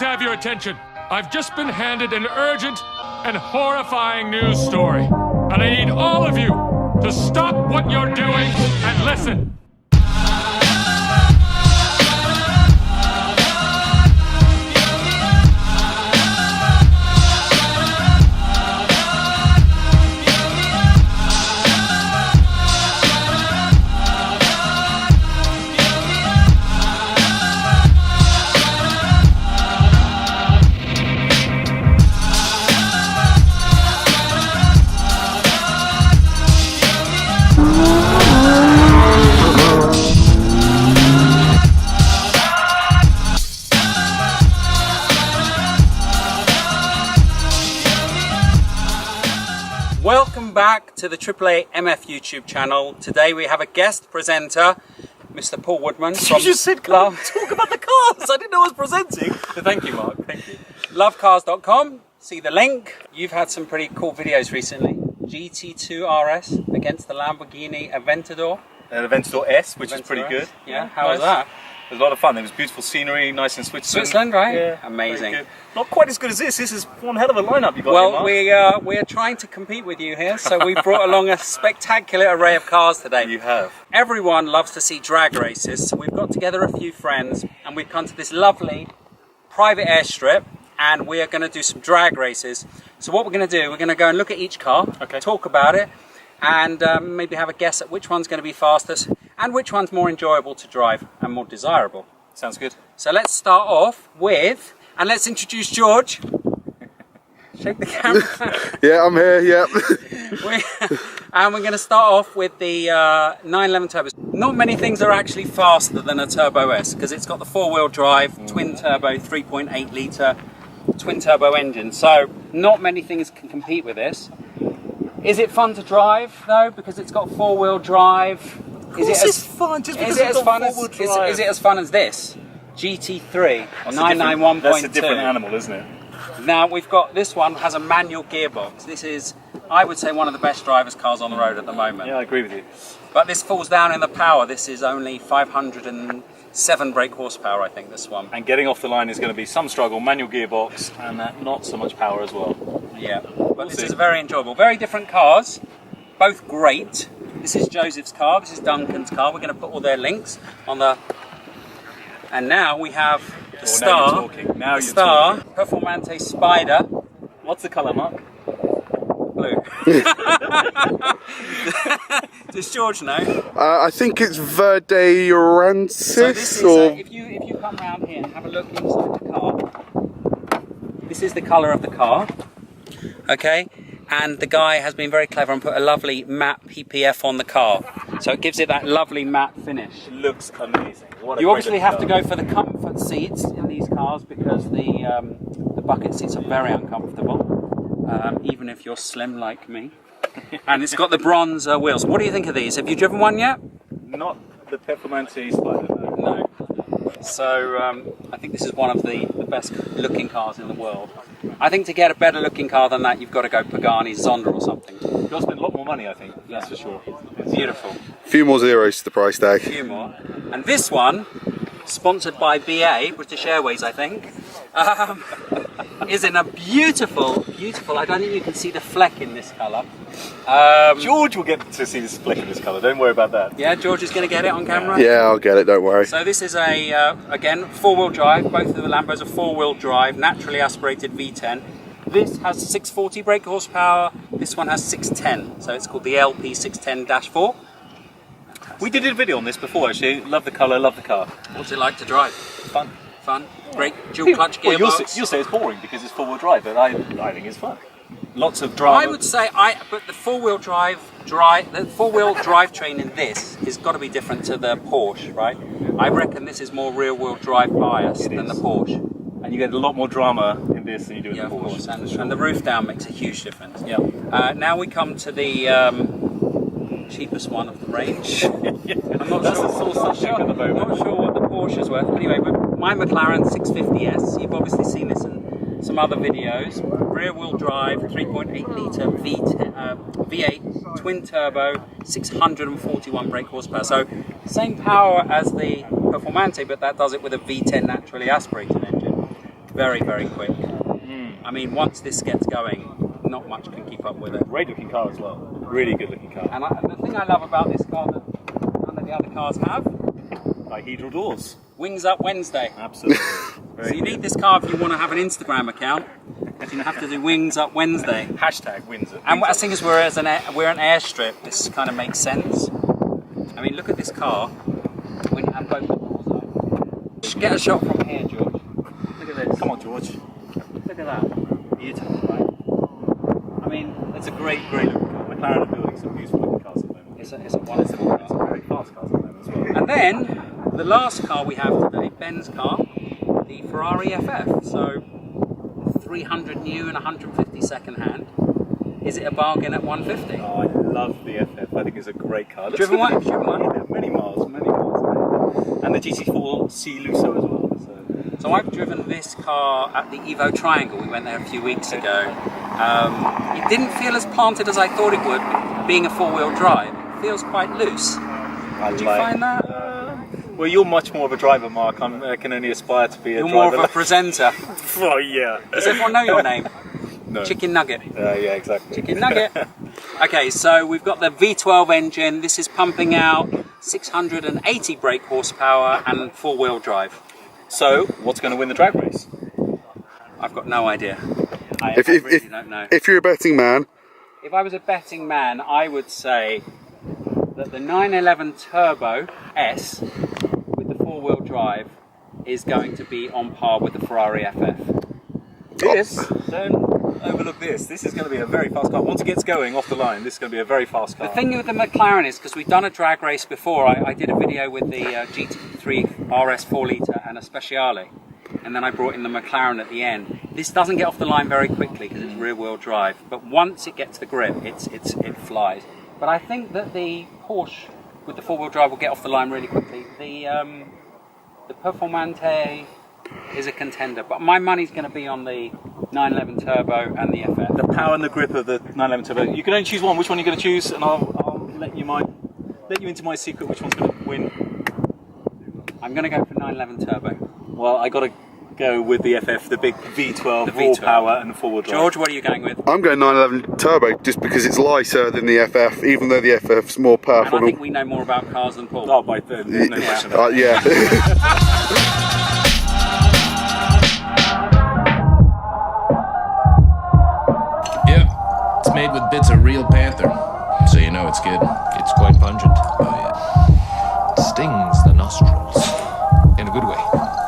have your attention. I've just been handed an urgent and horrifying news story. And I need all of you to stop what you're doing and listen. Welcome back to the AAA MF YouTube channel. Today we have a guest presenter, Mr. Paul Woodman. You just said come talk about the cars. I didn't know I was presenting. Thank you, Mark. Thank you. Lovecars.com. See the link. You've had some pretty cool videos recently. GT2 RS against the Lamborghini Aventador. An Aventador S, which is pretty good. Yeah, how was that? It was a lot of fun. There was beautiful scenery, nice in Switzerland. Switzerland, right? Yeah, amazing. Not quite as good as this. This is one hell of a lineup you got. Well, we're trying to compete with you here, so we brought along a spectacular array of cars today. You have. Everyone loves to see drag races, so we've got together a few friends and we've come to this lovely private airstrip and we are going to do some drag races. So what we're going to do, we're going to go and look at each car, talk about it, and maybe have a guess at which one's going to be fastest and which one's more enjoyable to drive and more desirable. Sounds good. So let's start off with, and let's introduce George. Shake the camera. Yeah, I'm here, yeah. And we're going to start off with the 911 turbos. Not many things are actually faster than a Turbo S because it's got the four-wheel drive, twin turbo, 3.8 litre twin turbo engine. So not many things can compete with this. Is it fun to drive though? Because it's got four-wheel drive. Is it as fun? Just because it's got four-wheel drive. Is it as fun as this? GT3 991.2. That's a different animal, isn't it? Now we've got, this one has a manual gearbox. This is, I would say, one of the best driver's cars on the road at the moment. Yeah, I agree with you. But this falls down in the power. This is only 507 brake horsepower, I think, this one. And getting off the line is going to be some struggle. Manual gearbox and not so much power as well. Yeah, but this is very enjoyable. Very different cars, both great. This is Joseph's car, this is Duncan's car. We're going to put all their links on the... And now we have the Star, Performante Spider. What's the colour, Mark? Blue. Does George know? I think it's Verde Urantis. So this is, if you come around here and have a look inside the car, this is the colour of the car, okay? And the guy has been very clever and put a lovely matte PPF on the car. So it gives it that lovely matte finish. It looks amazing. You obviously have to go for the comfort seats in these cars because the bucket seats are very uncomfortable, even if you're slim like me. And it's got the bronze wheels. What do you think of these? Have you driven one yet? Not the Performante Spider. No. So I think this is one of the best looking cars in the world. I think to get a better looking car than that, you've got to go Pagani Zonda or something. You've got to spend a lot more money, I think. That's for sure. It's beautiful. A few more zeros to the price tag. A few more. And this one, sponsored by BA, British Airways, I think, is in a beautiful, I don't think you can see the fleck in this colour. George will get to see this fleck in this colour, don't worry about that. Yeah, George is going to get it on camera? Yeah, I'll get it, don't worry. So this is a, again, four-wheel drive. Both of the Lambos are four-wheel drive, naturally aspirated V10. This has 640 brake horsepower, this one has 610, so it's called the LP 610-4. We did a video on this before actually, love the colour, love the car. What's it like to drive? Fun. Fun, great dual clutch gearbox. Well, you'll say it's boring because it's four-wheel drive, but I think it's fun. Lots of drama. I would say, but the four-wheel drivetrain in this has got to be different to the Porsche, right? I reckon this is more rear-wheel drive bias than the Porsche. And you get a lot more drama in this than you do in the Porsche. Of course, and the roof down makes a huge difference. Yeah. Now we come to the cheapest one of the range. I'm not sure what the Porsche's worth. Anyway, but my McLaren 650S, you've obviously seen this in some other videos. Rear-wheel drive, 3.8 litre V8, twin turbo, 641 brake horsepower. So same power as the Performante, but that does it with a V10 naturally aspirated engine. Very, very quick. I mean, once this gets going, not much can keep up with it. Great looking car as well. Really good looking car. And the thing I love about this car that none of the other cars have, Dihedral doors. Wings Up Wednesday. Absolutely. So you need this car if you want to have an Instagram account. You have to do Wings Up Wednesday. Hashtag Windsor. And as thing is, we're an airstrip, this kind of makes sense. I mean, look at this car when you have both the doors up. Just get a shot from here, George. Look at this. Come on, George. Look at that. Beautiful, right? I mean, It's a great looking car. McLaren are building some beautiful looking cars at the moment. it's a wonderful car. It's a very fast car at the moment as well. And then, the last car we have today, Ben's car, the Ferrari FF. So, 300 new and 150 second hand. Is it a bargain at 150? Oh, I love the FF. I think it's a great car. Driven one? Driven one? Yeah, many miles. And the GT4 C Lusso as well. So I've driven this car at the Evo Triangle. We went there a few weeks ago. It didn't feel as planted as I thought it would, being a four-wheel drive. It feels quite loose. Did you find that? Well, you're much more of a driver, Mark. I can only aspire to be a You're driver. more of a presenter. Oh, yeah. Does everyone know your name? No. Chicken Nugget. Yeah, exactly. Chicken Nugget. Okay, so we've got the V12 engine. This is pumping out 680 brake horsepower and four-wheel drive. So, what's going to win the drag race? I've got no idea. I If really don't know. if you're a betting man, If I was a betting man, I would say that the 911 Turbo S with the four-wheel drive is going to be on par with the Ferrari FF. Don't overlook this. This is going to be a very fast car. Once it gets going off the line, this is going to be a very fast car. The thing with the McLaren is, because we've done a drag race before, I did a video with the GT3 RS 4 litre and a Speciale, and then I brought in the McLaren at the end. This doesn't get off the line very quickly because it's rear-wheel drive, but once it gets the grip, it flies. But I think that the Porsche with the four-wheel drive will get off the line really quickly. The Performante is a contender, but my money's going to be on the 911 Turbo and the FF. The power and the grip of the 911 Turbo. You can only choose one. Which one are you going to choose? And I'll let you into my secret. Which one's going to win? I'm going to go for 911 Turbo. Well, I got to go with the FF, the big V12, raw power and the four-wheel drive. George, what are you going with? I'm going 911 Turbo just because it's lighter than the FF, even though the FF's more And powerful. I think we know more about cars than Paul. Oh, by then, no question about that. Yeah. Yep, it's made with bits of real panther, so you know it's good. It's quite pungent. Oh yeah. It stings the nostrils in a good way.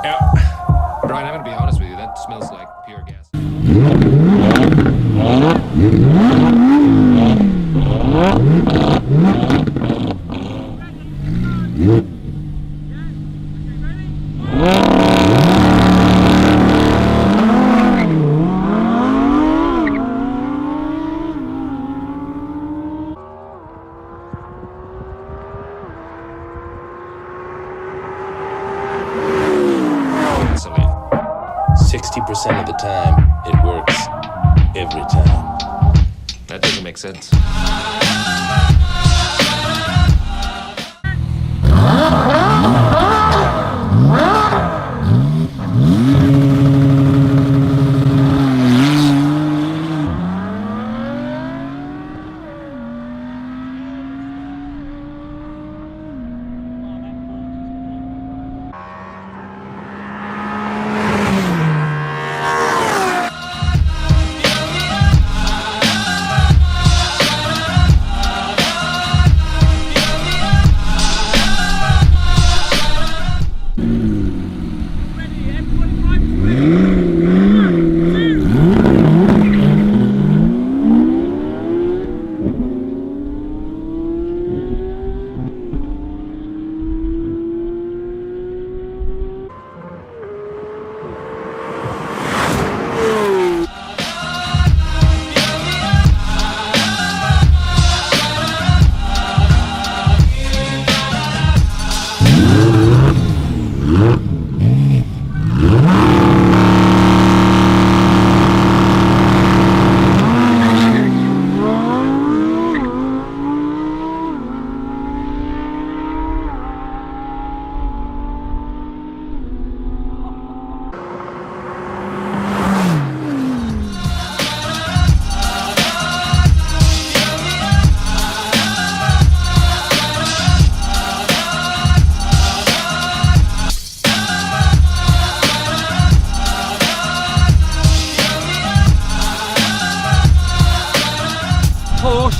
Yeah. Brian, I'm gonna be honest with you, that smells like pure gas. Gasoline. 60% of the time, it works every time. That doesn't make sense.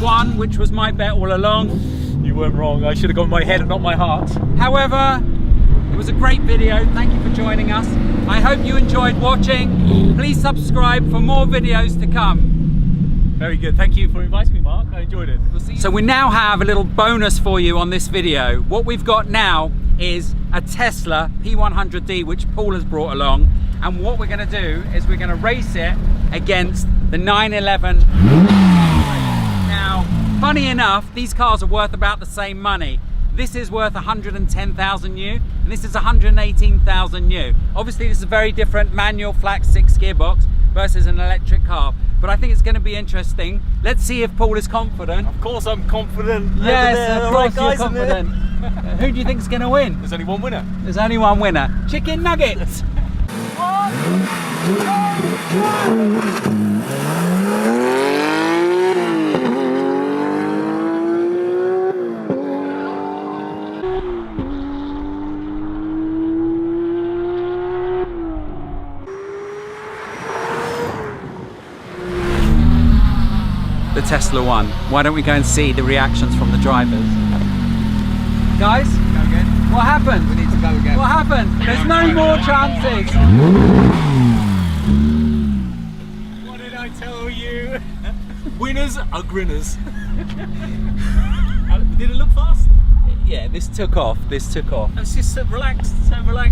won, which was my bet all along. You weren't wrong. I should have gone my head and not my heart. However, it was a great video. Thank you for joining us. I hope you enjoyed watching. Please subscribe for more videos to come. Very good. Thank you for inviting me, Mark. I enjoyed it. So we now have a little bonus for you on this video. What we've got now is a Tesla P100D, which Paul has brought along. And what we're going to do is we're going to race it against the 911. Now, funny enough, these cars are worth about the same money. This is worth 110,000 new, and this is 118,000 new. Obviously, this is a very different manual flat 6 gearbox versus an electric car. But I think it's going to be interesting. Let's see if Paul is confident. Of course I'm confident. Yes, of course you're confident. Who do you think is going to win? There's only one winner. There's only one winner. Chicken nuggets. The Tesla won. Why don't we go and see the reactions from the drivers? Guys, Go again. what happened? We need to go again. What happened? There's no more chances. What did I tell you? Winners are grinners. Did it look fast? Yeah, this took off. This took off. It's just relaxed,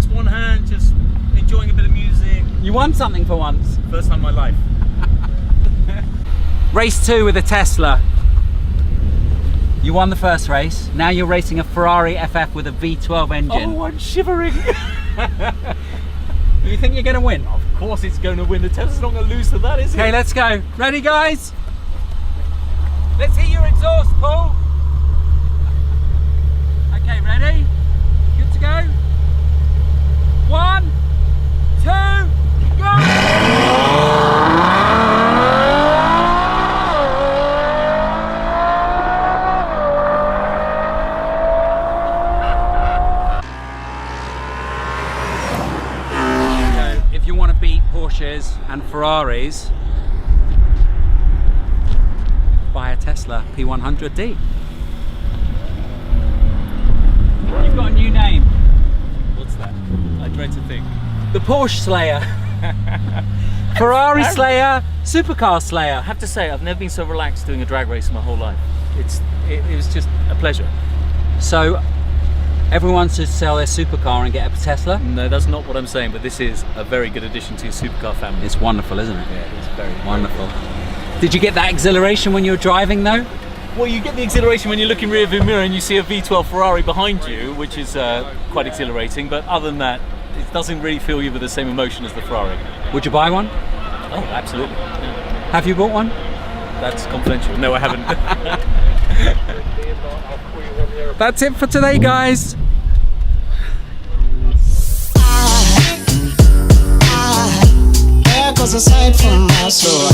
one hand, just enjoying a bit of music. You won something for once. First time in my life. Race 2 with a Tesla. You won the first race. Now you're racing a Ferrari FF with a V12 engine. Oh, I'm shivering. You think you're going to win? Of course it's going to win. The Tesla's not going to lose to that, is it? Okay, let's go. Ready, guys? Let's hear your exhaust, Paul. Okay, ready? Good to go? 1, 2, go! If you want to beat Porsches and Ferraris, buy a Tesla P100D. You've got a new name. What's that? I dread to think. The Porsche Slayer. Ferrari Slayer, Supercar Slayer. I have to say, I've never been so relaxed doing a drag race in my whole life. It was just a pleasure. So, everyone should sell their supercar and get a Tesla? No, that's not what I'm saying, but this is a very good addition to your supercar family. It's wonderful, isn't it? Yeah, it's very Wonderful. Did you get that exhilaration when you were driving though? Well, you get the exhilaration when you look in rear view mirror and you see a V12 Ferrari behind you, which is quite exhilarating, but other than that, it doesn't really fill you with the same emotion as the Ferrari. Would you buy one? Oh, absolutely. Have you bought one? That's confidential. No, I haven't. That's it for today, guys. There goes a sight from my soul.